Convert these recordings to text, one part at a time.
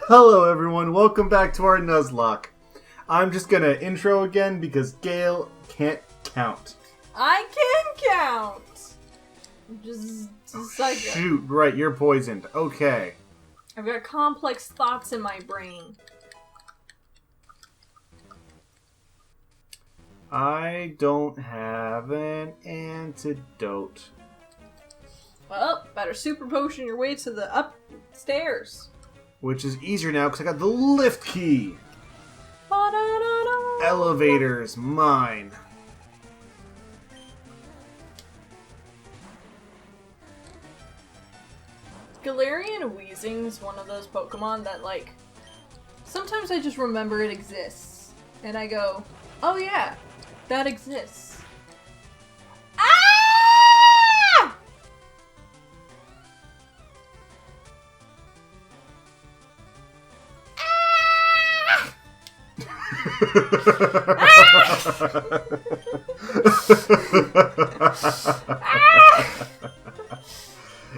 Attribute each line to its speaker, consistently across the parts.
Speaker 1: Hello everyone, welcome back to our Nuzlocke. I'm just gonna intro again because Gale can't count.
Speaker 2: I can count! Just like
Speaker 1: Shoot, right, you're poisoned. Okay.
Speaker 2: I've got complex thoughts in my brain.
Speaker 1: I don't have an antidote.
Speaker 2: Well, better super potion your way to the upstairs.
Speaker 1: Which is easier now because I got the lift key.
Speaker 2: Ba-da-da-da.
Speaker 1: Elevator's mine.
Speaker 2: Galarian Weezing's one of those Pokemon that, like, sometimes I just remember it exists. And I go, oh yeah, that exists. Ah!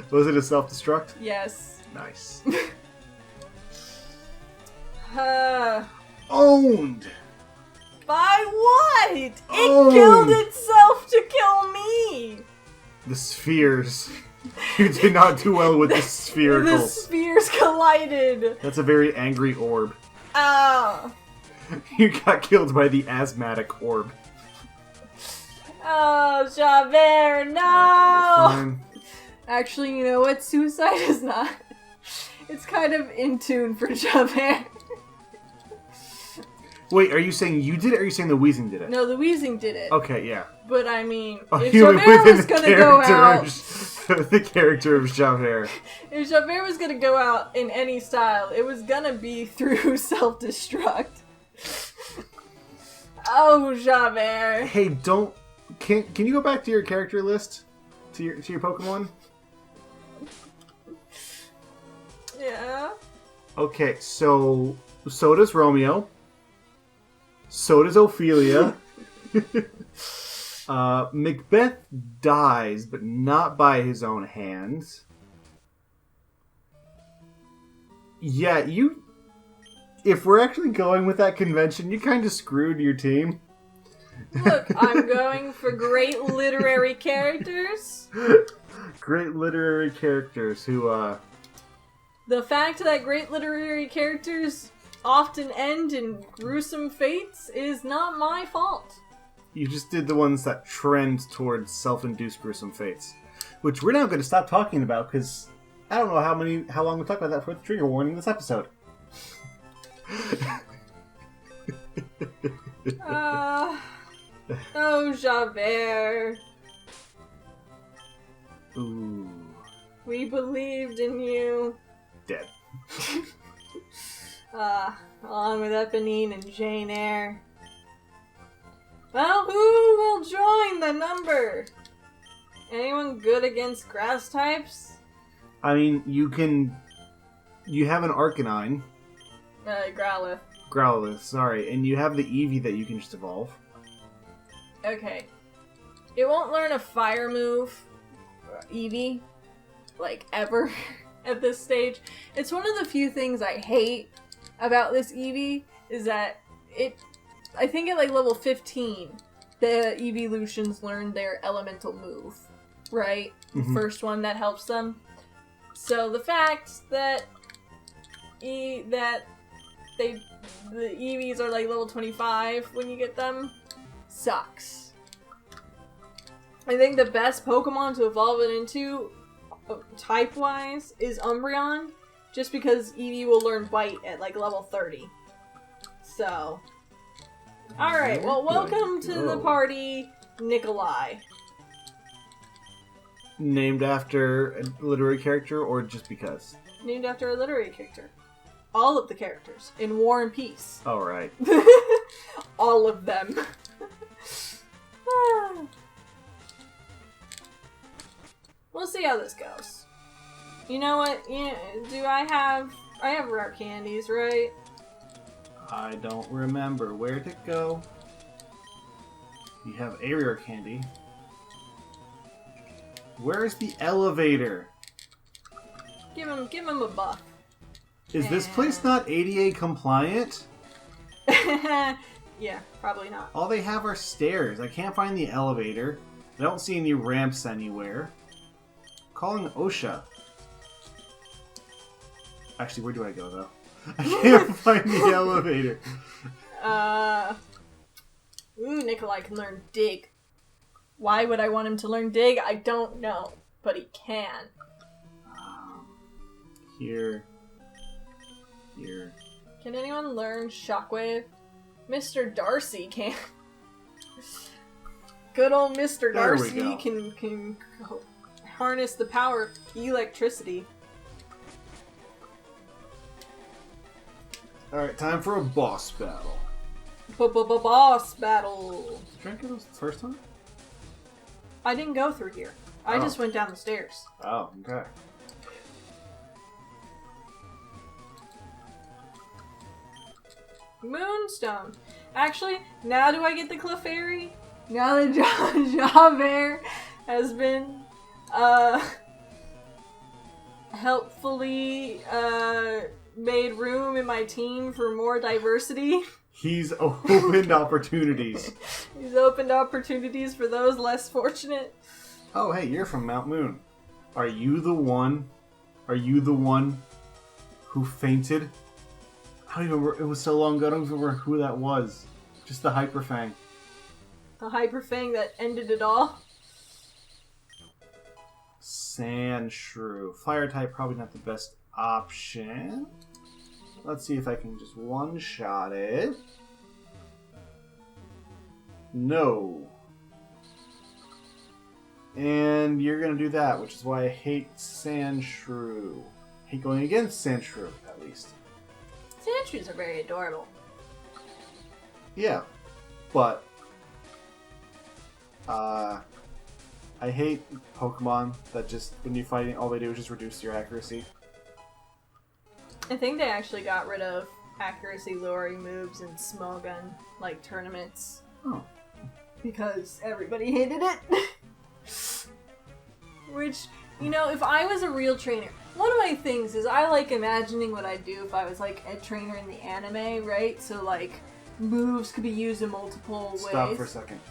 Speaker 1: Was it a self-destruct?
Speaker 2: Yes.
Speaker 1: Nice. Owned!
Speaker 2: By what? It
Speaker 1: Owned.
Speaker 2: killed itself to kill me!
Speaker 1: The spheres. You did not do well with the
Speaker 2: The
Speaker 1: sphericals.
Speaker 2: spheres collided!
Speaker 1: That's a very angry orb.
Speaker 2: Ah!
Speaker 1: You got killed by the asthmatic orb.
Speaker 2: Oh, Javert, no!
Speaker 1: Fine.
Speaker 2: Actually, you know what? Suicide is not. It's kind of in tune for Javert.
Speaker 1: Wait, are you saying you did it or are you saying the Weezing did it?
Speaker 2: No, the Weezing did it.
Speaker 1: Okay, yeah.
Speaker 2: But I mean, if
Speaker 1: You went
Speaker 2: Javert
Speaker 1: within
Speaker 2: was
Speaker 1: the
Speaker 2: gonna go
Speaker 1: character
Speaker 2: out...
Speaker 1: of- the character of Javert.
Speaker 2: If Javert was gonna go out in any style, it was gonna be through self-destruct. Oh, Javert.
Speaker 1: Hey, don't... Can you go back to your character list? To your Pokemon?
Speaker 2: Yeah.
Speaker 1: Okay, so does Romeo. So does Ophelia. Macbeth dies, but not by his own hands. Yeah, you... If we're actually going with that convention, you kind of screwed your team.
Speaker 2: Look, I'm going for great literary characters.
Speaker 1: Great literary characters who,
Speaker 2: The fact that great literary characters often end in gruesome fates is not my fault.
Speaker 1: You just did the ones that trend towards self-induced gruesome fates. Which we're now going to stop talking about, because I don't know how long we'll talk about that for the trigger warning this episode.
Speaker 2: Oh, Javert.
Speaker 1: Ooh.
Speaker 2: We believed in you.
Speaker 1: Dead.
Speaker 2: Along with Eponine and Jane Eyre. Well, who will join the number? Anyone good against grass types?
Speaker 1: I mean, you have an Arcanine.
Speaker 2: Growlithe.
Speaker 1: Growlithe, sorry. And you have the Eevee that you can just evolve.
Speaker 2: Okay. It won't learn a fire move, Eevee, like, ever at this stage. It's one of the few things I hate about this Eevee, is that I think at, like, level 15, the Eeveelutions learn their elemental move, right?
Speaker 1: Mhm.
Speaker 2: First one that helps them. So the fact that the Eevees are, like, level 25 when you get them sucks. I think the best Pokemon to evolve it into, type-wise, is Umbreon, just because Eevee will learn Bite at, like, level 30. So, alright, well, welcome to the party, Nikolai.
Speaker 1: Named after a literary character, or just because?
Speaker 2: Named after a literary character. All of the characters, in War and Peace.
Speaker 1: Alright.
Speaker 2: All of them. We'll see how this goes. You know what? I have rare candies, right?
Speaker 1: I don't remember. Where'd it go? You have a rare candy. Where's the elevator?
Speaker 2: Give him a buff.
Speaker 1: Is this place not ADA compliant?
Speaker 2: Yeah, probably not.
Speaker 1: All they have are stairs. I can't find the elevator. I don't see any ramps anywhere. Calling OSHA. Actually, where do I go, though? I can't find the elevator.
Speaker 2: Ooh, Nikolai can learn dig. Why would I want him to learn dig? I don't know. But he can.
Speaker 1: Here. Here.
Speaker 2: Can anyone learn shockwave? Mr. Darcy can. Good old Mr. Darcy can harness the power of electricity.
Speaker 1: Alright, time for a boss battle.
Speaker 2: Boss battle.
Speaker 1: Did I get those the first time?
Speaker 2: I didn't go through here. I just went down the stairs.
Speaker 1: Oh, okay.
Speaker 2: Moonstone. Actually, now do I get the Clefairy? Now that Javert has been helpfully made room in my team for more diversity.
Speaker 1: He's opened opportunities.
Speaker 2: He's opened opportunities for those less fortunate.
Speaker 1: Oh, hey, you're from Mount Moon. Are you the one? Are you the one who fainted? I don't even remember. It was so long ago. I don't even remember who that was. Just the Hyperfang.
Speaker 2: The Hyperfang that ended it all.
Speaker 1: Sandshrew. Fire type, probably not the best option. Let's see if I can just one-shot it. No. And you're going to do that, which is why I hate Sandshrew. Hate going against Sandshrew, at least.
Speaker 2: Sandshrews are very adorable.
Speaker 1: Yeah, but I hate Pokemon that just, when you're fighting, all they do is just reduce your accuracy.
Speaker 2: I think they actually got rid of accuracy lowering moves in Smogon, like, tournaments.
Speaker 1: Oh.
Speaker 2: Because everybody hated it. Which, you know, if I was a real trainer, one of my things is I like imagining what I'd do if I was, like, a trainer in the anime, right? So, like, moves could be used in multiple ways.
Speaker 1: Stop for a second.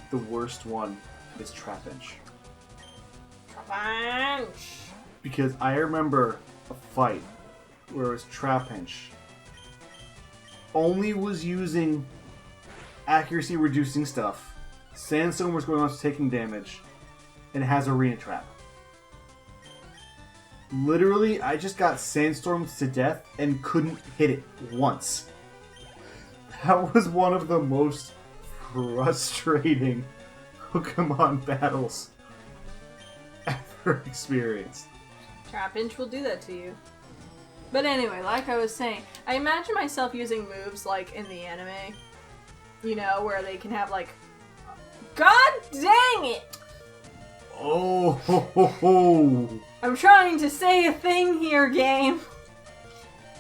Speaker 1: The worst one is Trapinch.
Speaker 2: Trapinch!
Speaker 1: Because I remember a fight where it was Trapinch only was using accuracy reducing stuff. Sandstorm was going on to taking damage, and it has Arena Trap. Literally, I just got Sandstormed to death and couldn't hit it once. That was one of the most frustrating Pokemon battles ever experienced.
Speaker 2: Trapinch will do that to you. But anyway, like I was saying, I imagine myself using moves like in the anime. You know, where they can have like... God dang it!
Speaker 1: Oh, ho, ho, ho.
Speaker 2: I'm trying to say a thing here, game.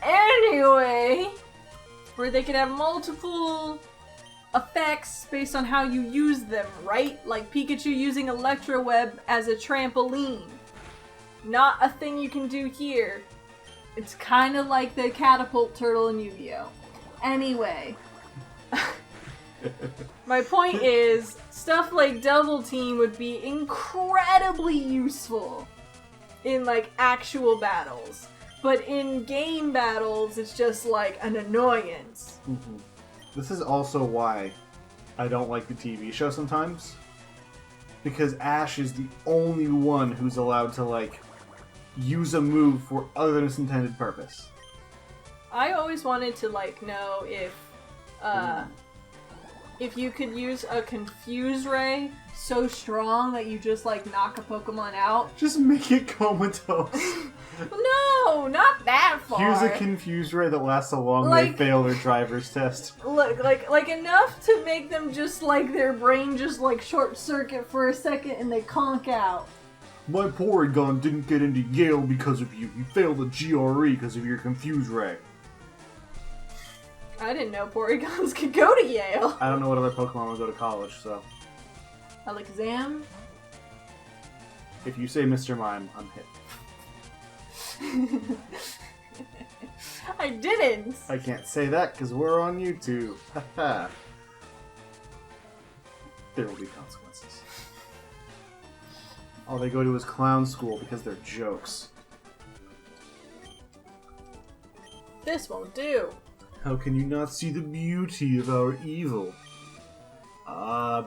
Speaker 2: Anyway, where they could have multiple effects based on how you use them, right? Like Pikachu using Electro Web as a trampoline. Not a thing you can do here. It's kind of like the catapult turtle in Yu-Gi-Oh! Anyway. My point is, stuff like Double Team would be incredibly useful in, like, actual battles. But in game battles, it's just, like, an annoyance.
Speaker 1: Mm-hmm. This is also why I don't like the TV show sometimes. Because Ash is the only one who's allowed to, like, use a move for other than its intended purpose.
Speaker 2: I always wanted to, like, know if you could use a Confuse Ray so strong that you just, like, knock a Pokemon out.
Speaker 1: Just make it comatose.
Speaker 2: No, not that far.
Speaker 1: Use a Confuse Ray that lasts so long they fail their driver's test.
Speaker 2: Like enough to make them just, like, their brain just, like, short circuit for a second and they conk out.
Speaker 1: My Porygon didn't get into Yale because of you. You failed the GRE because of your Confuse Ray.
Speaker 2: I didn't know Porygons could go to Yale.
Speaker 1: I don't know what other Pokemon will go to college, so...
Speaker 2: Alakazam?
Speaker 1: If you say Mr. Mime, I'm hit.
Speaker 2: I didn't!
Speaker 1: I can't say that because we're on YouTube. Haha. There will be consequences. All they go to is clown school because they're jokes.
Speaker 2: This won't do.
Speaker 1: How can you not see the beauty of our evil?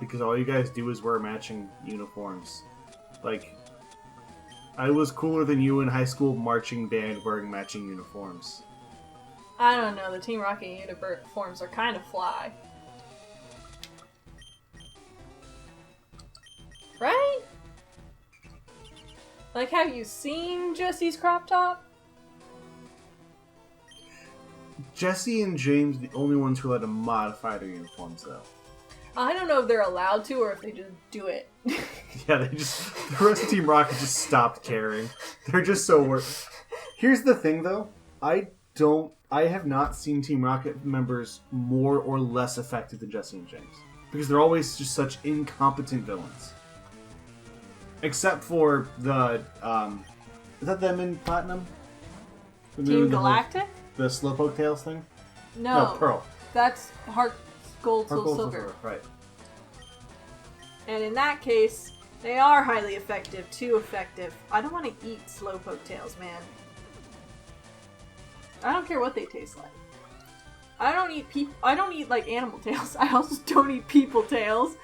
Speaker 1: Because all you guys do is wear matching uniforms. Like, I was cooler than you in high school marching band wearing matching uniforms.
Speaker 2: I don't know, the Team Rocket uniforms are kind of fly. Right? Like, have you seen Jesse's crop top?
Speaker 1: Jesse and James, the only ones who are allowed to modify their uniforms, though.
Speaker 2: I don't know if they're allowed to or if they just do it.
Speaker 1: Yeah, the rest of Team Rocket just stopped caring. They're just so worried. Here's the thing, though. I have not seen Team Rocket members more or less effective than Jesse and James. Because they're always just such incompetent villains. Except for the, is that them in Platinum?
Speaker 2: Team Galactic?
Speaker 1: The Slowpoke Tails thing?
Speaker 2: No,
Speaker 1: Pearl.
Speaker 2: That's Heart Gold,
Speaker 1: Heart
Speaker 2: Soul,
Speaker 1: Gold,
Speaker 2: Silver.
Speaker 1: Right.
Speaker 2: And in that case, they are highly effective. Too effective. I don't want to eat Slowpoke Tails, man. I don't care what they taste like. I don't eat like animal tails. I also don't eat people tails.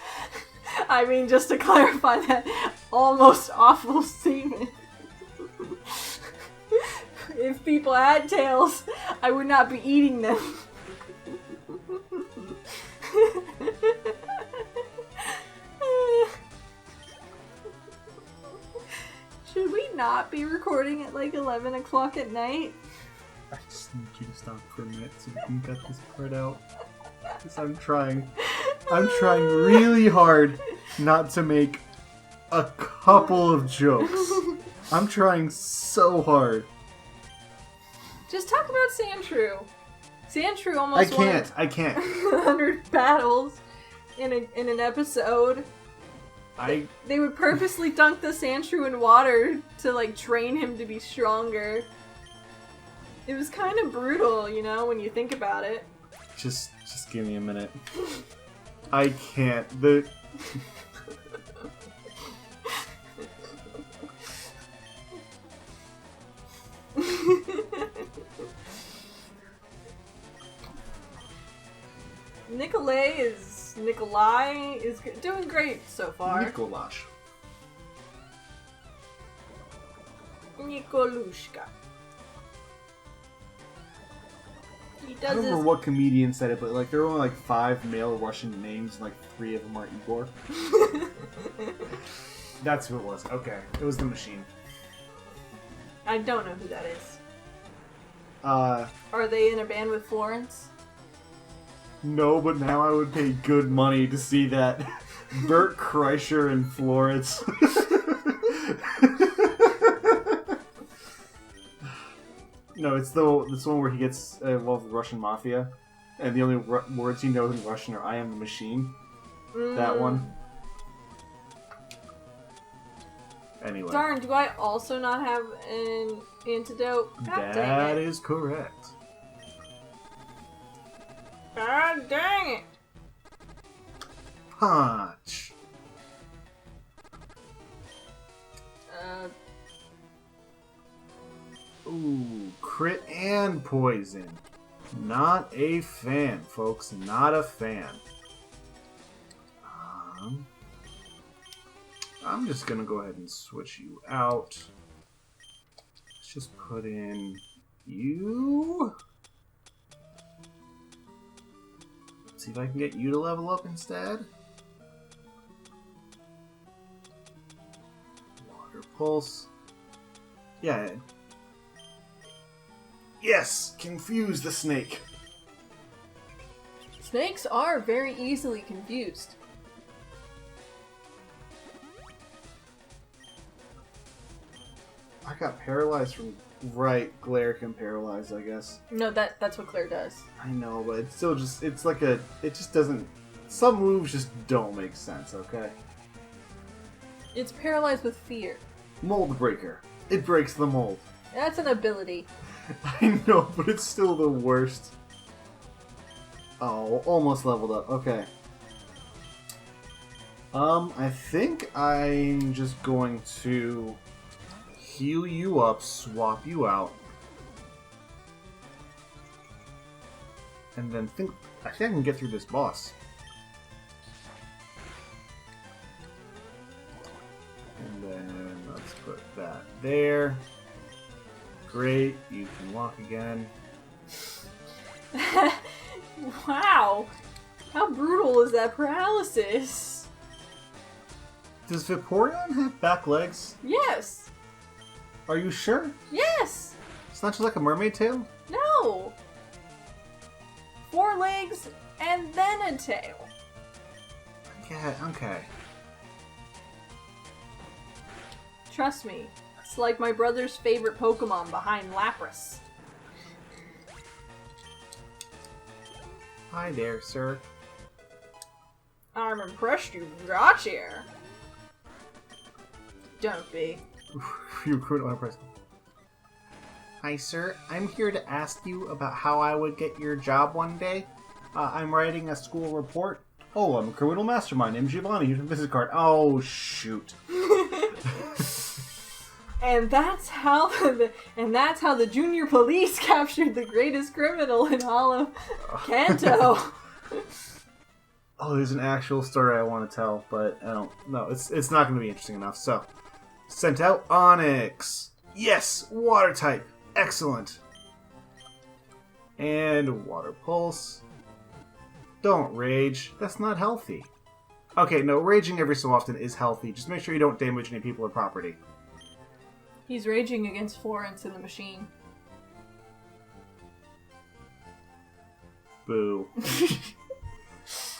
Speaker 2: I mean, just to clarify that almost awful statement. If people had tails, I would not be eating them. Should we not be recording at like 11 o'clock at night?
Speaker 1: I just need you to stop for a minute so we can cut this part out. Because I'm trying really hard not to make a couple of jokes. I'm trying so hard.
Speaker 2: Just talk about Sandshrew. Sandshrew almost
Speaker 1: I can't.
Speaker 2: 100 battles in an episode. They would purposely dunk the Sandshrew in water to like train him to be stronger. It was kind of brutal, you know, when you think about it.
Speaker 1: Just give me a minute. I can't.
Speaker 2: Nikolai is doing great so far.
Speaker 1: Nikolash.
Speaker 2: Nikolushka. He
Speaker 1: I
Speaker 2: does
Speaker 1: don't remember
Speaker 2: his...
Speaker 1: what comedian said it, but like there are only like 5 male Russian names, and like 3 of them are Igor. That's who it was. Okay, it was the machine.
Speaker 2: I don't know who that is.
Speaker 1: Are
Speaker 2: they in a band with Florence?
Speaker 1: No, but now I would pay good money to see that. Bert Kreischer and Florence. No, it's this one where he gets involved with Russian mafia, and the only words he knows in Russian are "I am the machine." That one. Anyway.
Speaker 2: Darn, do I also not have an antidote? God dang it.
Speaker 1: That is correct.
Speaker 2: God dang it!
Speaker 1: Punch. Ooh, crit and poison. Not a fan, folks. Not a fan. I'm just gonna go ahead and switch you out. Let's just put in you. See if I can get you to level up instead. Water pulse. Yeah. Yes! Confuse the snake.
Speaker 2: Snakes are very easily confused.
Speaker 1: I got paralyzed from... Right, Glare can paralyze, I guess.
Speaker 2: No, that's what Claire does.
Speaker 1: I know, but it's still just... It's like a... It just doesn't... Some moves just don't make sense, okay?
Speaker 2: It's paralyzed with fear.
Speaker 1: Mold Breaker. It breaks the mold.
Speaker 2: That's an ability.
Speaker 1: I know, but it's still the worst. Oh, almost leveled up. Okay. I think I'm just going to heal you up, swap you out, and then I think I can get through this boss. And then let's put that there. Great, you can walk again.
Speaker 2: Wow! How brutal is that paralysis?
Speaker 1: Does Vaporeon have back legs?
Speaker 2: Yes!
Speaker 1: Are you sure?
Speaker 2: Yes!
Speaker 1: It's not just like a mermaid tail?
Speaker 2: No! 4 legs and then a tail.
Speaker 1: Yeah, okay.
Speaker 2: Trust me, it's like my brother's favorite Pokemon behind Lapras.
Speaker 1: Hi there, sir.
Speaker 2: I'm impressed you got here. Don't be.
Speaker 1: You couldn't want to press. Hi, sir. I'm here to ask you about how I would get your job one day. I'm writing a school report. Oh, I'm a criminal mastermind. I'm Giovanni. Here's my visit card. Oh, shoot.
Speaker 2: And that's how the junior police captured the greatest criminal in all of Kanto.
Speaker 1: Oh, there's an actual story I want to tell, but I don't know. It's not going to be interesting enough. So, sent out Onyx. Yes, water type. Excellent. And water pulse. Don't rage. That's not healthy. Okay, no, raging every so often is healthy. Just make sure you don't damage any people or property.
Speaker 2: He's raging against Florence in the machine.
Speaker 1: Boo.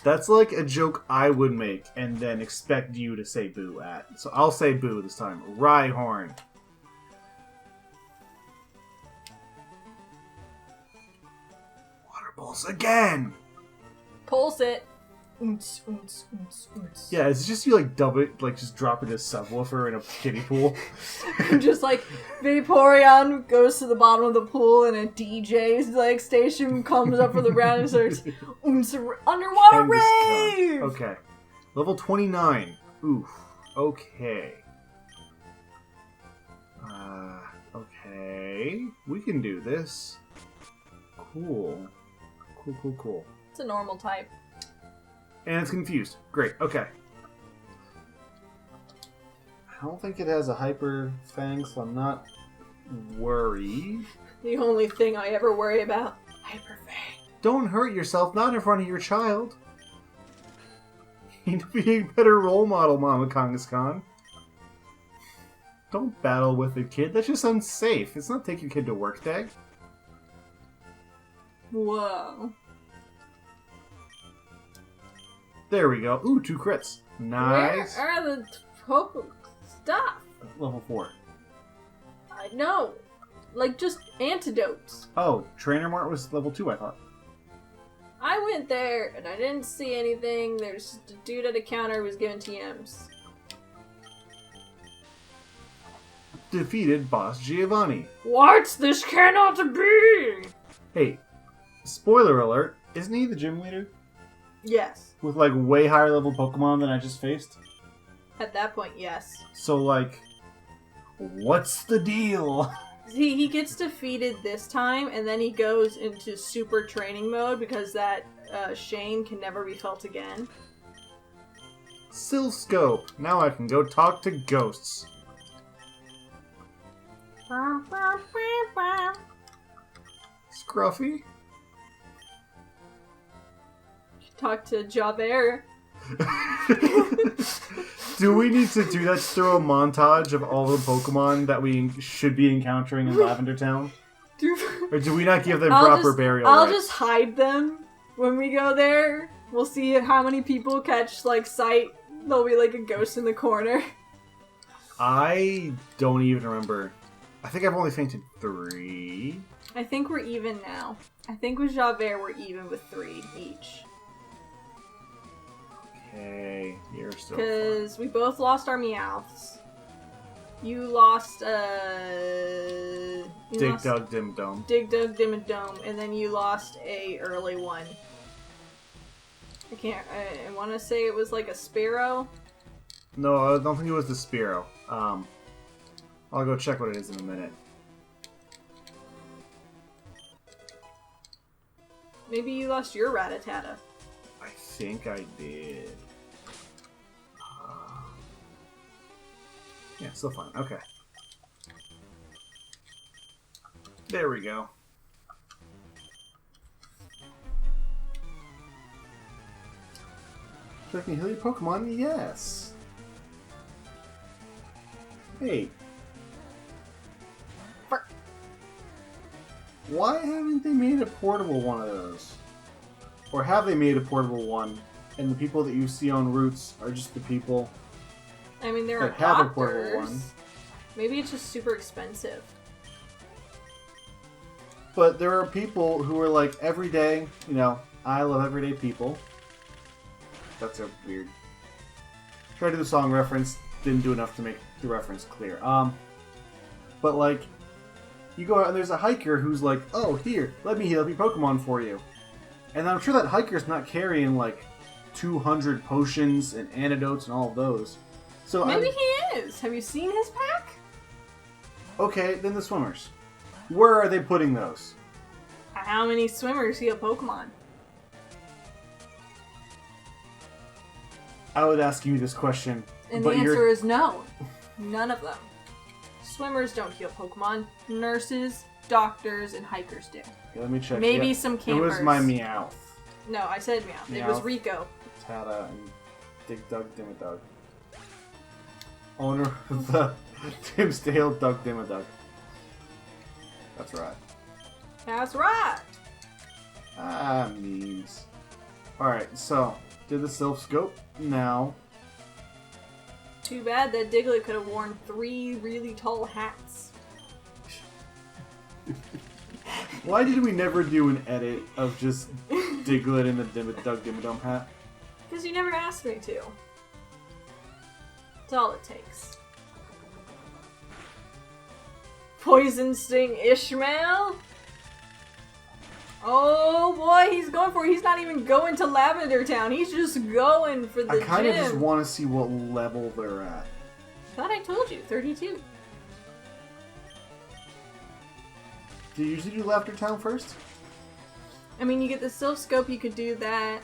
Speaker 1: That's like a joke I would make and then expect you to say boo at. So I'll say boo this time. Rhyhorn. Water pulse again!
Speaker 2: Pulse it. Oonce, oonce, oonce, oonce.
Speaker 1: Yeah, it's just you like dub it, like just drop it as subwoofer in a kiddie pool.
Speaker 2: Just like Vaporeon goes to the bottom of the pool and a DJ's like station comes up from the ground and starts oonce, underwater rave!
Speaker 1: Okay. Level 29. Oof. Okay. Okay. We can do this. Cool. Cool.
Speaker 2: It's a normal type.
Speaker 1: And it's confused. Great. Okay. I don't think it has a Hyper Fang, so I'm not worried.
Speaker 2: The only thing I ever worry about. Hyper Fang.
Speaker 1: Don't hurt yourself, not in front of your child. You need to be a better role model, Mama Kangaskhan. Don't battle with a kid. That's just unsafe. It's not take your kid to work day.
Speaker 2: Whoa.
Speaker 1: There we go. Ooh, 2 crits. Nice.
Speaker 2: Where are the Pokemon stuff?
Speaker 1: Level 4.
Speaker 2: I know. Like, just antidotes.
Speaker 1: Oh, Trainer Mart was level 2, I thought.
Speaker 2: I went there, and I didn't see anything. There's a dude at a counter who was giving TMs.
Speaker 1: Defeated Boss Giovanni.
Speaker 2: What? This cannot be!
Speaker 1: Hey, spoiler alert. Isn't he the gym leader?
Speaker 2: Yes.
Speaker 1: With, like, way higher level Pokemon than I just faced?
Speaker 2: At that point, yes.
Speaker 1: So, like, what's the deal?
Speaker 2: He gets defeated this time, and then he goes into super training mode because that Shane can never be felt again.
Speaker 1: Silscope. Now I can go talk to ghosts. Scruffy?
Speaker 2: Talk to Javert.
Speaker 1: Do we need to do that? Just throw a montage of all the Pokemon that we should be encountering in Lavender Town? Or do we not give them proper burial
Speaker 2: I'll
Speaker 1: rights?
Speaker 2: just hide them when we go there. We'll see how many people catch, like, sight. There'll be, like, a ghost in the corner.
Speaker 1: I don't even remember. I think I've only fainted 3.
Speaker 2: I think we're even now. I think with Javert we're even with 3 each.
Speaker 1: Okay, you're still
Speaker 2: Because we both lost our Meowths. You lost,
Speaker 1: Dig Dug Dim Dome.
Speaker 2: Dig Dug Dim Dome, and then you lost a early one. I want to say it was like a Sparrow.
Speaker 1: No, I don't think it was the Sparrow. I'll go check what it is in a minute.
Speaker 2: Maybe you lost your Rattata.
Speaker 1: I think I did. Yeah, still fine. Okay. There we go. So I can heal your Pokemon? Yes. Hey. Why haven't they made a portable one of those? Or have they made a portable one, and the people that you see on routes are just the people
Speaker 2: I mean, there are
Speaker 1: that have
Speaker 2: doctors.
Speaker 1: a portable one?
Speaker 2: Maybe it's just super expensive.
Speaker 1: But there are people who are like, every day, you know, I love everyday people. That's a weird... Tried to do the song reference, didn't do enough to make the reference clear. But like, you go out and there's a hiker who's like, oh, here, let me heal up your Pokemon for you. And I'm sure that hiker's not carrying like 200 potions and antidotes and all of those. So
Speaker 2: Maybe he is. Have you seen his pack?
Speaker 1: Okay, then the swimmers. Where are they putting those?
Speaker 2: How many swimmers heal Pokemon?
Speaker 1: I would ask you this question.
Speaker 2: And the answer is no. None of them. Swimmers don't heal Pokemon. Nurses, doctors, and hikers do.
Speaker 1: Okay, let me check.
Speaker 2: Maybe some campers.
Speaker 1: It was my Meowth.
Speaker 2: No, I said Meowth. It was Rico.
Speaker 1: Tata and Dig Dug Dimmadug. Owner of the Dimsdale Dug Dimmadug. That's right.
Speaker 2: That's right.
Speaker 1: Memes. Alright, so, did the self-scope. Now.
Speaker 2: Too bad that Diglett could have worn 3 really tall hats.
Speaker 1: Why did we never do an edit of just Diglett in the Dug Dimmadome hat?
Speaker 2: Because you never asked me to. That's all it takes. Poison Sting Ishmael? Oh boy, he's going for it. He's not even going to Lavender Town. He's just going for the gym.
Speaker 1: I kind of just want to see what level they're at.
Speaker 2: Thought I told you, 32.
Speaker 1: Do you usually do Lavender Town first?
Speaker 2: I mean, you get the Silph Scope, you could do that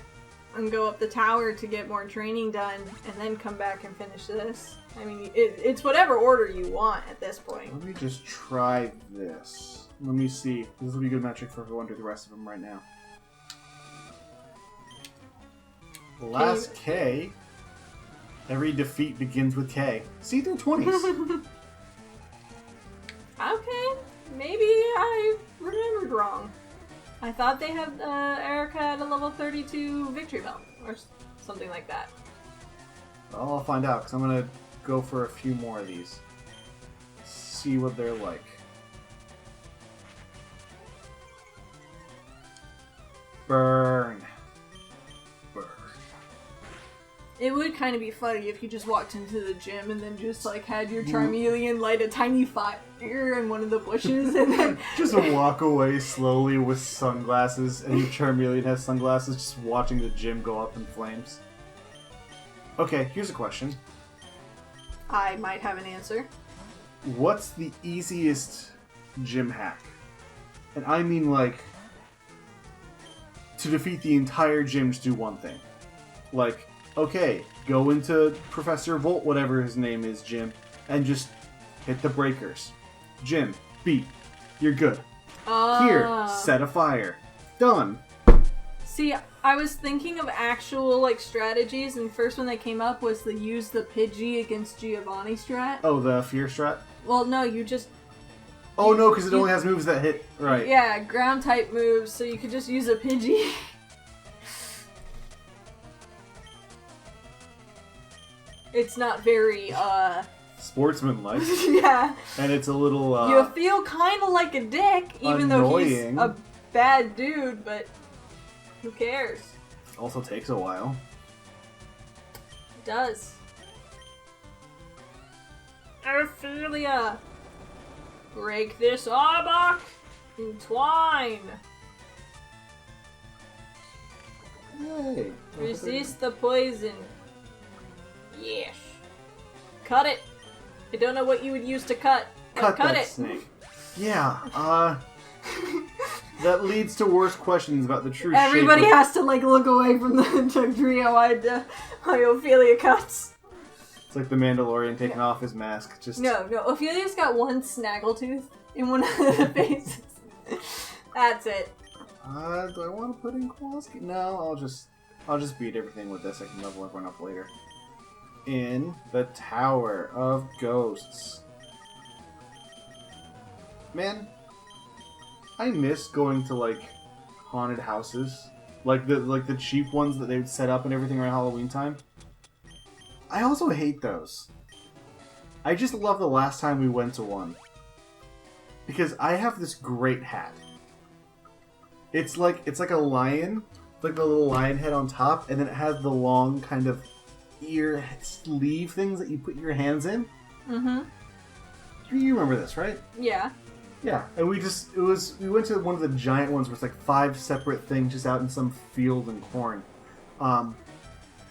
Speaker 2: and go up the tower to get more training done and then come back and finish this. I mean, it's whatever order you want at this point.
Speaker 1: Let me just try this. Let me see. This will be a good metric for going through the rest of them right now. Last K. Every defeat begins with K. See, they're 20s.
Speaker 2: Okay, maybe I remembered wrong. I thought they had Erica at a level 32 victory belt or something like that.
Speaker 1: Well, I'll find out because I'm going to go for a few more of these. See what they're like. Burn. Burn.
Speaker 2: It would kind of be funny if you just walked into the gym and then just like had your Charmeleon light a tiny fire in one of the bushes and then...
Speaker 1: just walk away slowly with sunglasses and your Charmeleon has sunglasses just watching the gym go up in flames. Okay, here's a question.
Speaker 2: I might have an answer.
Speaker 1: What's the easiest gym hack? And I mean like... to defeat the entire gym, just do one thing. Like, okay, go into Professor Volt, whatever his name is, gym, and just hit the breakers. Gym, beat. You're good. Here, set a fire. Done.
Speaker 2: See, I was thinking of actual, like, strategies, and the first one that came up was the use the Pidgey against Giovanni strat.
Speaker 1: Oh, the fear strat?
Speaker 2: Well, no, you just...
Speaker 1: Oh, no, because it only has moves that hit. Right.
Speaker 2: Yeah, ground type moves, so you could just use a Pidgey. It's not very,
Speaker 1: sportsmanlike.
Speaker 2: yeah.
Speaker 1: And it's a little,
Speaker 2: you feel kind of like a dick, even though he's a bad dude, but who cares?
Speaker 1: Also takes a while.
Speaker 2: It does. Ophelia! Break this arbok! Entwine!
Speaker 1: Yay.
Speaker 2: Resist the poison. Yes. Cut it! I don't know what you would use to cut.
Speaker 1: Cut that
Speaker 2: it!
Speaker 1: snake. Yeah, that leads to worse questions about the true
Speaker 2: Everybody
Speaker 1: shape of...
Speaker 2: has to, like, look away from the trio how Ophelia cuts.
Speaker 1: It's like the Mandalorian taking off his mask. Just
Speaker 2: No, Ophelia's got one snaggletooth in one of the faces. That's it.
Speaker 1: Do I want to put in Kowalski? No, I'll just beat everything with this. I can level everyone up later. In the Tower of Ghosts. Man, I miss going to like haunted houses, like the cheap ones that they would set up and everything around Halloween time. I also hate those. I just love the last time we went to one because I have this great hat. It's like a lion, like the little lion head on top, and then it has the long kind of ear sleeve things that you put your hands in.
Speaker 2: Mm-hmm.
Speaker 1: You remember this, right?
Speaker 2: Yeah.
Speaker 1: Yeah, and we went to one of the giant ones where it's like 5 separate things just out in some field and corn.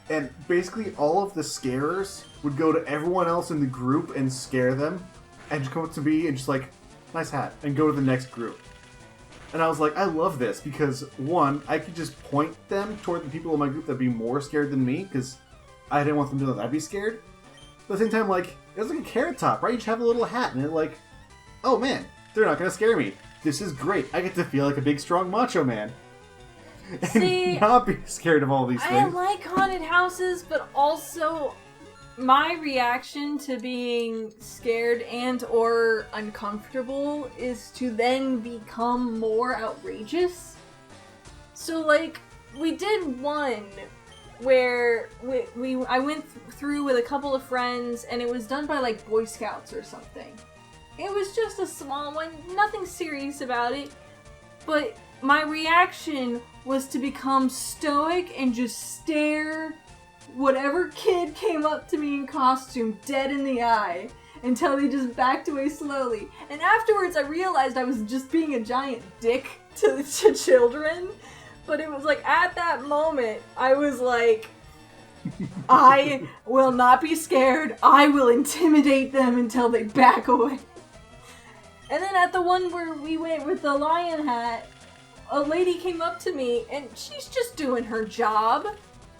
Speaker 1: And basically all of the scarers would go to everyone else in the group and scare them, and just come up to me and just like, nice hat, and go to the next group. And I was like, I love this because, one, I could just point them toward the people in my group that'd be more scared than me, because I didn't want them to know that I'd be scared. But at the same time, like, it was like a carrot top, right? You just have a little hat, and it like, oh man, they're not gonna scare me. This is great. I get to feel like a big, strong macho man. And
Speaker 2: See,
Speaker 1: not be scared of all these things.
Speaker 2: I like haunted houses, but also my reaction to being scared and or uncomfortable is to then become more outrageous. So like, we did one where I went through with a couple of friends, and it was done by like Boy Scouts or something. It was just a small one, nothing serious about it, but my reaction was to become stoic and just stare whatever kid came up to me in costume dead in the eye until they just backed away slowly. And afterwards I realized I was just being a giant dick to children, but it was like at that moment I was like, I will not be scared, I will intimidate them until they back away. And then at the one where we went with the lion hat, a lady came up to me, and she's just doing her job,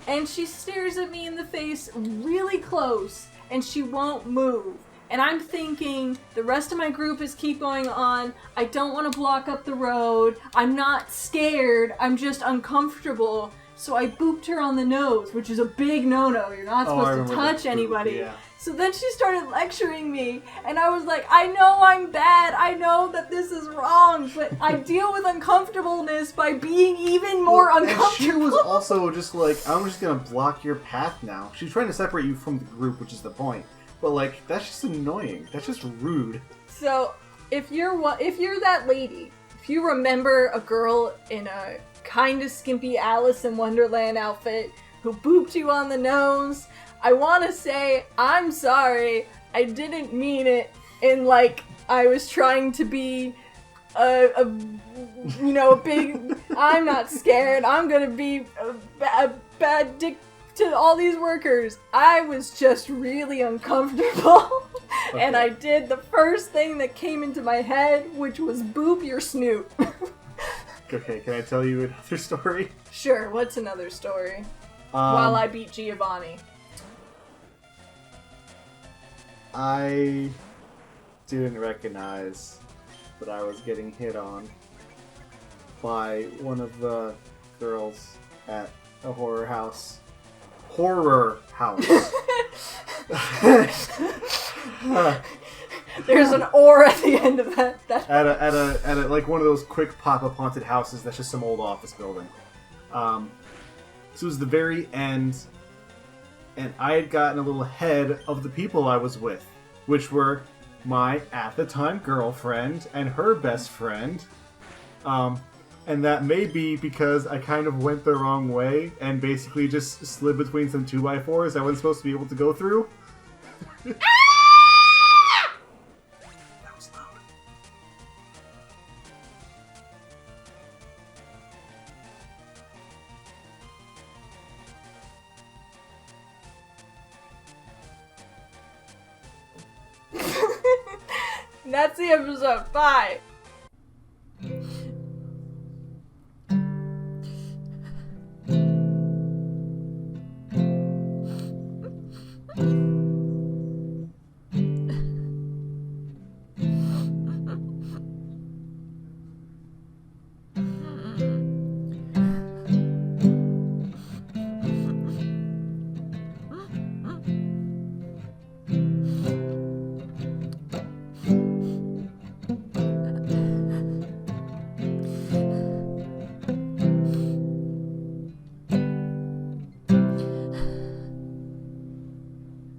Speaker 2: and she stares at me in the face really close, and she won't move. And I'm thinking, the rest of my group is keep going on, I don't want to block up the road, I'm not scared, I'm just uncomfortable, so I booped her on the nose, which is a big no-no, you're not supposed to touch anybody.
Speaker 1: Yeah.
Speaker 2: So then she started lecturing me, and I was like, I know I'm bad, I know that this is wrong, but I deal with uncomfortableness by being even more uncomfortable.
Speaker 1: And she was also just like, I'm just gonna block your path now. She's trying to separate you from the group, which is the point. But like, that's just annoying. That's just rude.
Speaker 2: So, if you're that lady, if you remember a girl in a kind of skimpy Alice in Wonderland outfit who booped you on the nose, I want to say, I'm sorry, I didn't mean it, and like, I was trying to be a big, I'm not scared, I'm gonna be a bad dick to all these workers. I was just really uncomfortable, okay. And I did the first thing that came into my head, which was boop your snoot.
Speaker 1: Okay, can I tell you another story?
Speaker 2: Sure, what's another story? While I beat Giovanni.
Speaker 1: I didn't recognize that I was getting hit on by one of the girls at a horror house.
Speaker 2: There's an or at the end of that.
Speaker 1: At a like one of those quick pop-up haunted houses that's just some old office building. So it was the very end, and I had gotten a little ahead of the people I was with, which were my, at the time, girlfriend and her best friend. And that may be because I kind of went the wrong way and basically just slid between some 2x4s I wasn't supposed to be able to go through.
Speaker 2: That's the episode. Bye.